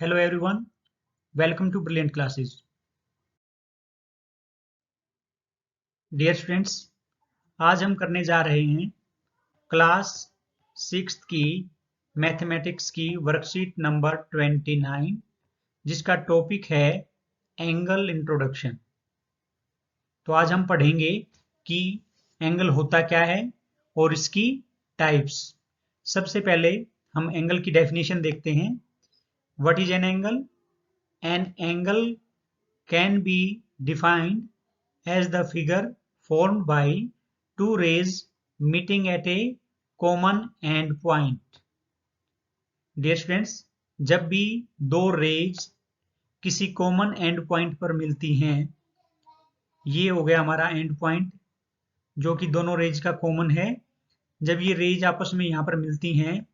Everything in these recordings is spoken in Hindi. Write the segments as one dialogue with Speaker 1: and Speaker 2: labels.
Speaker 1: Hello everyone, welcome to Brilliant Classes. Dear students, आज हम करने जा रहे हैं क्लास 6 की मैथमेटिक्स की वर्कशीट नंबर 29 जिसका टॉपिक है एंगल इंट्रोडक्शन। तो आज हम पढ़ेंगे कि एंगल होता क्या है और इसकी टाइप्स। सबसे पहले हम एंगल की डेफिनेशन देखते हैं। What is an angle? An angle can be defined as the figure formed by two rays meeting at a common end point. Dear students, जब भी दो रेज किसी कॉमन एंड पॉइंट पर मिलती हैं, ये हो गया हमारा एंड पॉइंट जो कि दोनों रेज का कॉमन है। जब ये रेज आपस में यहाँ पर मिलती हैं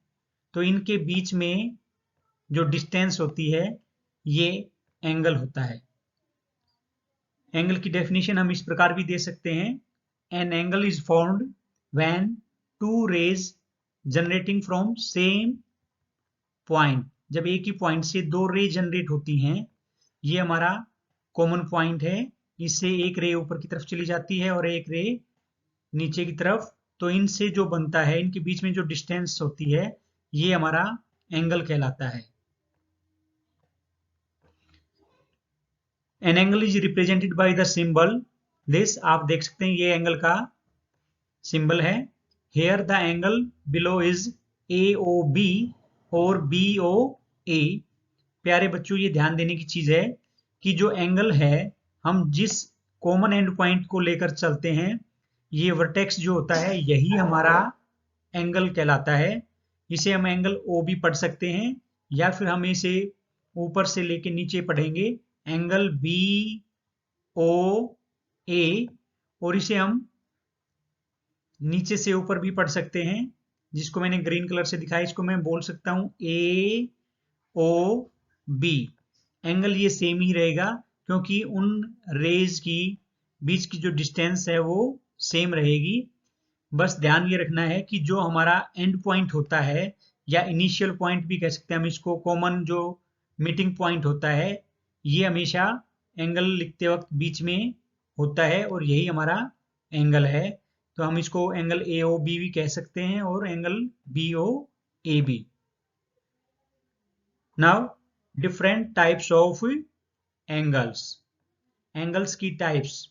Speaker 1: तो इनके बीच में जो डिस्टेंस होती है ये एंगल होता है। एंगल की डेफिनेशन हम इस प्रकार भी दे सकते हैं। An angle is formed when two rays generating from same point. जब एक ही पॉइंट से दो रे जनरेट होती हैं, ये हमारा कॉमन पॉइंट है। इससे एक रे ऊपर की तरफ चली जाती है और एक रे नीचे की तरफ, तो इनसे जो बनता है, इनके बीच में जो डिस्टेंस होती है, ये हमारा एंगल कहलाता है। An angle is represented by the symbol this. आप देख सकते हैं ये एंगल का सिंबल है। Here the angle below is AOB और BOA। प्यारे बच्चों, ये ध्यान देने की चीज है कि जो एंगल है, हम जिस कॉमन एंड पॉइंट को लेकर चलते हैं, ये वर्टेक्स जो होता है यही हमारा एंगल कहलाता है। इसे हम एंगल OB पढ़ सकते हैं या फिर हम इसे ऊपर से लेके नीचे पढ़ेंगे एंगल BOA, और इसे हम नीचे से ऊपर भी पढ़ सकते हैं, जिसको मैंने ग्रीन कलर से दिखाया। इसको मैं बोल सकता हूं AOB। एंगल ये सेम ही रहेगा क्योंकि उन रेज की बीच की जो डिस्टेंस है वो सेम रहेगी। बस ध्यान ये रखना है कि जो हमारा एंड पॉइंट होता है या इनिशियल पॉइंट भी कह सकते हैं हम इसको, कॉमन जो मीटिंग पॉइंट होता है, ये हमेशा एंगल लिखते वक्त बीच में होता है और यही हमारा एंगल है। तो हम इसको एंगल AOB भी कह सकते हैं और एंगल BOA भी। Now different types of angles. Angles की types.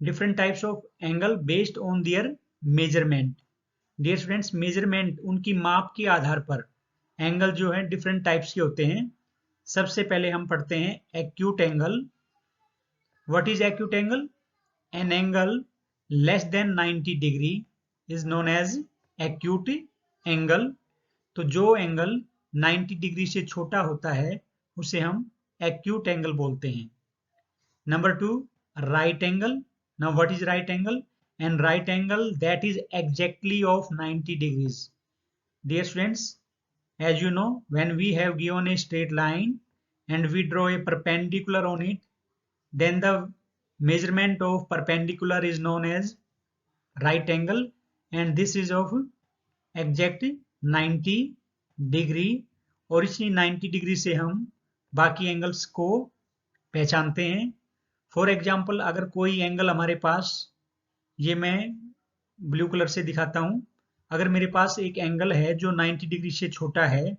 Speaker 1: Different types of angle based on their measurement. Dear students, measurement उनकी माप के आधार पर एंगल जो है डिफरेंट टाइप्स के होते हैं। सबसे पहले हम पढ़ते हैं acute angle. What is acute angle? An angle less than 90 degree is known as acute angle. तो जो एंगल 90 डिग्री से छोटा होता है उसे हम एक्यूट एंगल बोलते हैं। Number 2, right angle. Now what is right angle? An right angle that is exactly of 90 degrees. Dear students, as you know, when we have given a straight line and we draw a perpendicular on it, then the measurement of perpendicular is known as right angle, and this is of exact 90 degree. और इसी 90 डिग्री से हम बाकी एंगल्स को पहचानते हैं। फॉर एग्जाम्पल, अगर कोई एंगल हमारे पास, ये मैं ब्लू कलर से दिखाता हूं, अगर मेरे पास एक एंगल है जो 90 डिग्री से छोटा है,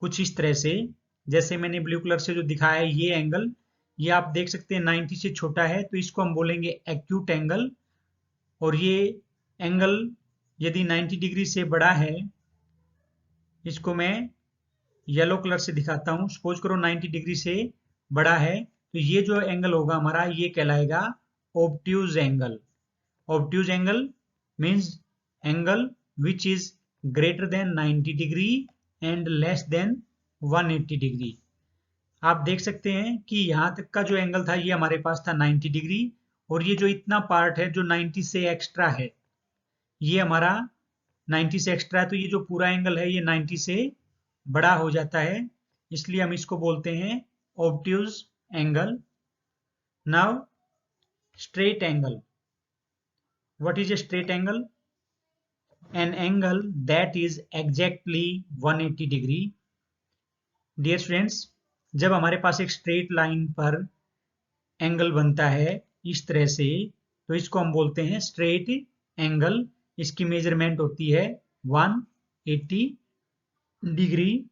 Speaker 1: कुछ इस तरह से, जैसे मैंने ब्लू कलर से जो दिखाया है ये एंगल, ये आप देख सकते हैं 90 से छोटा है, तो इसको हम बोलेंगे एक्यूट एंगल। और ये एंगल यदि 90 डिग्री से बड़ा है, इसको मैं येलो कलर से दिखाता हूं, सपोज करो 90 डिग्री से बड़ा है, तो ये जो एंगल होगा हमारा, ये कहलाएगा obtuse angle. Obtuse angle means angle which is greater than 90 degree and less than 180 degree. आप देख सकते हैं कि यहां तक का जो एंगल था ये हमारे पास था 90 डिग्री, और ये जो इतना पार्ट है जो 90 से एक्स्ट्रा है, ये हमारा 90 से एक्स्ट्रा है, तो ये जो पूरा एंगल है ये 90 से बड़ा हो जाता है, इसलिए हम इसको बोलते हैं obtuse angle. Now straight angle. What is a straight angle? An angle that is exactly 180 degree. Dear students, जब हमारे पास एक स्ट्रेट लाइन पर एंगल बनता है इस तरह से, तो इसको हम बोलते हैं स्ट्रेट एंगल। इसकी मेजरमेंट होती है 180 डिग्री।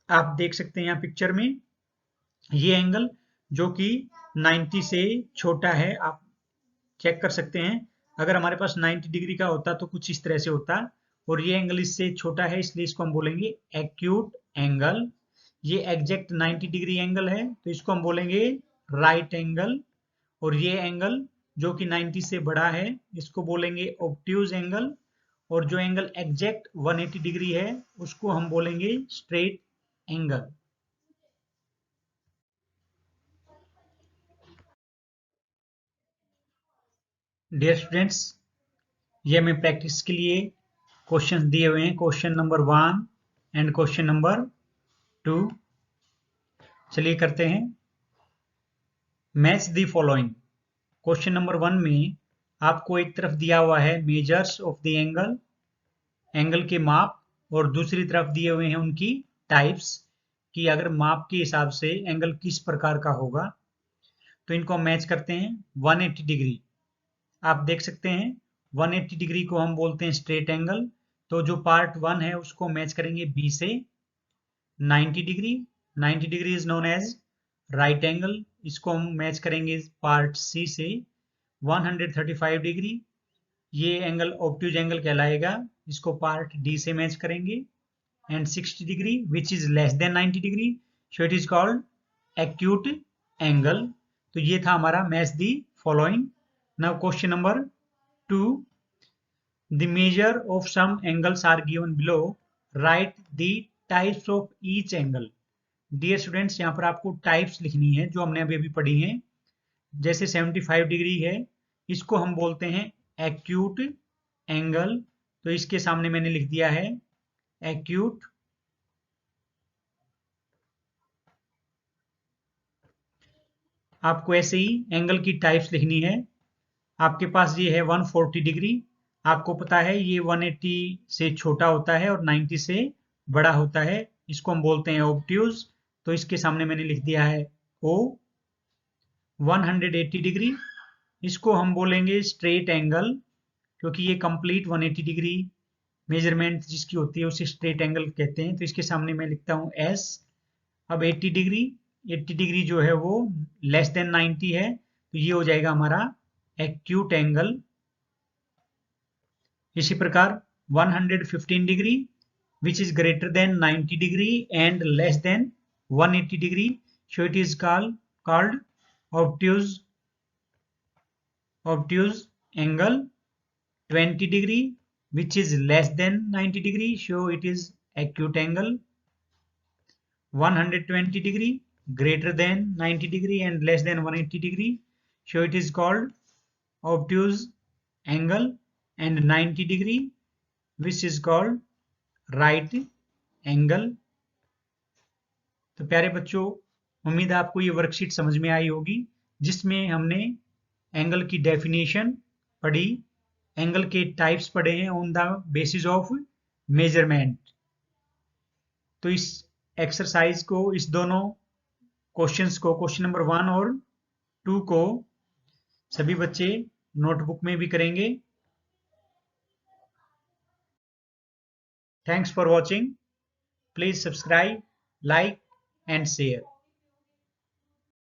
Speaker 1: आप देख सकते हैं यहाँ पिक्चर में ये एंगल जो कि 90 से छोटा है। आप चेक कर सकते हैं, अगर हमारे पास 90 डिग्री का होता तो कुछ इस तरह से होता, और ये एंगल इससे छोटा है, इसलिए इसको हम बोलेंगे एक्यूट एंगल। ये एग्जैक्ट 90 डिग्री एंगल है तो इसको हम बोलेंगे राइट एंगल। और ये एंगल जो कि 90 से बड़ा है इसको बोलेंगे ऑब्ट्यूज एंगल। और जो एंगल एग्जैक्ट 180 डिग्री है उसको हम बोलेंगे स्ट्रेट एंगल। डियर स्टूडेंट्स, ये हमें प्रैक्टिस के लिए क्वेश्चन दिए हुए हैं, question number 1 and question number 2। चलिए करते हैं। Match the following. Question number 1 में आपको एक तरफ दिया हुआ है measures of the angle, angle के माप, और दूसरी तरफ दिए हुए हैं उनकी टाइप्स कि अगर माप के हिसाब से एंगल किस प्रकार का होगा। तो इनको हम मैच करते हैं। 180 डिग्री आप देख सकते हैं, 180 डिग्री को हम बोलते हैं स्ट्रेट एंगल। तो जो पार्ट 1 है उसको मैच करेंगे बी से। 90 degree, 90 degree is known as right angle, इसको हम मैच करेंगे पार्ट सी से। 135 डिग्री ये एंगल ऑब्ट्यूज एंगल कहलाएगा, इसको पार्ट डी से मैच करेंगे। And 60 degree which is less than 90 degree, so it is called acute angle. तो ये था हमारा match the following. Now question number 2, the measure of some angles are given below, write the types of each angle। Dear students, यहाँ पर आपको टाइप्स लिखनी है जो हमने अभी अभी पढ़ी हैं। जैसे 75 डिग्री है, इसको हम बोलते हैं एक्यूट एंगल, तो इसके सामने मैंने लिख दिया है एक्यूट। आपको ऐसे ही एंगल की टाइप्स लिखनी है। आपके पास ये है 140 डिग्री, आपको पता है ये 180 से छोटा होता है और 90 से बड़ा होता है, इसको हम बोलते हैं ऑब्ट्यूज। तो इसके सामने मैंने लिख दिया है ओ। 180 डिग्री इसको हम बोलेंगे स्ट्रेट एंगल, क्योंकि ये कंप्लीट 180 डिग्री मेजरमेंट जिसकी होती है उसे स्ट्रेट एंगल कहते हैं। तो इसके सामने मैं लिखता हूं एस। अब 80 डिग्री, 80 डिग्री जो है वो लेस देन 90 है, तो ये हो जाएगा हमारा एक्यूट एंगल। इसी प्रकार 115 degree which is greater than 90 degree and less than 180 degree, so it is called obtuse angle। 20 degree which is less than 90 degree, so it is acute angle। 120 degree greater than 90 degree and less than 180 degree, so it is called obtuse angle। and 90 degree which is called right angle. तो प्यारे बच्चों, उम्मीद है आपको ये वर्कशीट समझ में आई होगी, जिसमें हमने एंगल की डेफिनेशन पढ़ी, एंगल के टाइप्स पढ़े हैं on the basis of measurement. तो इस एक्सरसाइज को, इस दोनों क्वेश्चंस को, क्वेश्चन नंबर 1 और 2 को सभी बच्चे नोटबुक में भी करेंगे। Thanks for watching. Please subscribe, like and share.